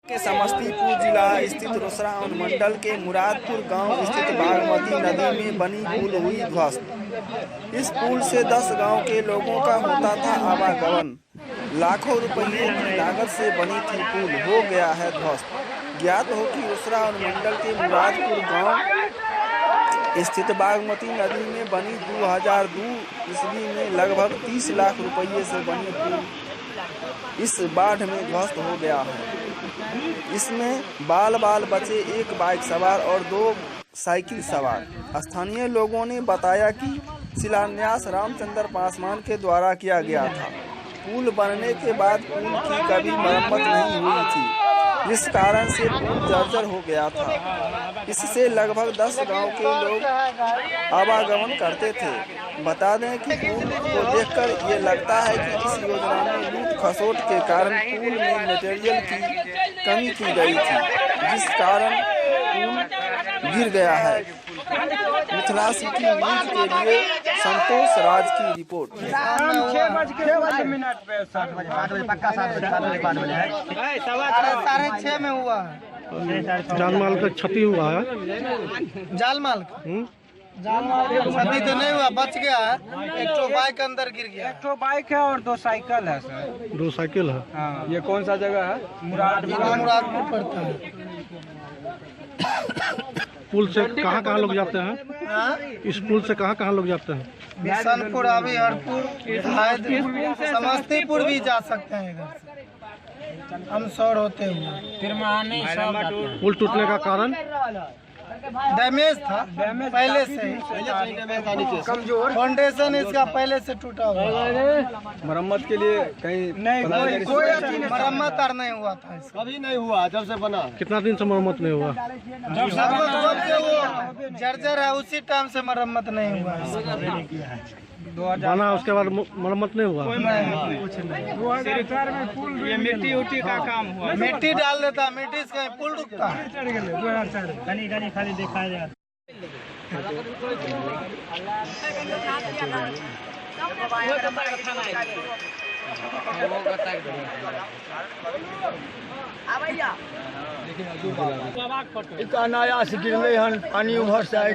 के समस्तीपुर जिला स्थित रोसड़ा अनुमंडल के मुरादपुर गांव स्थित बागमती नदी में बनी पुल हुई ध्वस्त। इस पुल से 10 गांव के लोगों का होता था आवागमन। लाखों रुपये की लागत से बनी थी पुल हो गया है ध्वस्त। ज्ञात हो कि रोसड़ा अनुमंडल के मुरादपुर गांव स्थित बागमती नदी में बनी 2002 ईस्वी में लगभग 30 लाख रुपये से बनी पुल इस बाढ़ में ध्वस्त हो गया है। इसमें बाल बचे, एक बाइक सवार और 2 साइकिल सवार। स्थानीय लोगों ने बताया कि शिलान्यास रामचंद्र पासवान के द्वारा किया गया था। पुल बनने के बाद पुल की कभी मरम्मत नहीं हुई थी, जिस कारण से पुल जर्जर हो गया था। इससे लगभग 10 गांव के लोग आवागमन करते थे। बता दें कि पुल को देखकर ये लगता है कि इस योजना में लूट खसोट के कारण पुल में मटेरियल की कमी की गई थी, जिस कारण पुल गिर गया है। मिथिला सिटी न्यूज के लिए संतोष राज की रिपोर्ट। 6:30 में हुआ है। जानमाल का क्षति हुआ है। जालमाल का क्षति तो नहीं हुआ, बच गया है। एक तो बाइक अंदर गिर गया। एक तो बाइक है और 2 साइकिल है सर। 2 साइकिल है। हाँ। ये कौन सा जगह है? मुरादपुर पड़ता है। पुल से कहाँ लोग जाते हैं? हाँ? इस पुल से कहाँ लोग जाते हैं? बिशनपुर, अभिहरपुर, समस्तीपुर भी जा सकते हैं इधर से। हम सौर होते हुए। पुल टूटने का कारण डैमेज था पहले से ही। कमजोर फाउंडेशन इसका पहले से टूटा हुआ। मरम्मत के लिए कहीं नहीं, कोई मरम्मत और नहीं हुआ था इसका। कभी नहीं हुआ जब से बना। कितना दिन से मरम्मत नहीं हुआ? जब से वो जर्जर है उसी टाइम से मरम्मत नहीं हुआ। बना उसके बाद मरम्मत नहीं हुआ। 2004 में पुल ये मिट्टी उट्टी का काम हुआ। मिट्टी डाल देता, मिट्टी से कहीं पुल रुकता। खाली दिखाया जाए। अनायास गिरले हन, पानी उभर से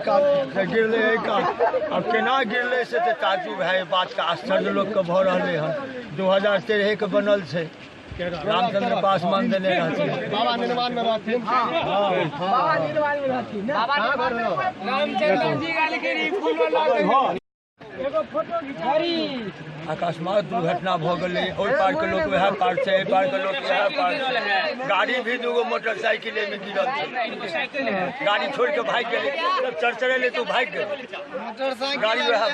गिरले अब केना गिरले से तो ताजुब है। बात का आश्चर्य लोग के भ रहे हन। 2013 के बनल है। रामचंद्र पासवान देने रहथिन। बाबा निर्माण में रहथिन। बाबा निर्माण में रहथिन। रामचंद्र जी गाली के फूल वाला एगो फोटो घिचारी। अकस्मात दुर्घटना भ गए। ओहि पार के लोग वह पार से, एहि पार के लोग वह पार से। गाड़ी भी 2 मोटरसाइकिल में गिरल छै। गाड़ी छोड़ के भाग गए। जब चरचरे ले तो भाग गए। मोटरसाइकिल गाड़ी वह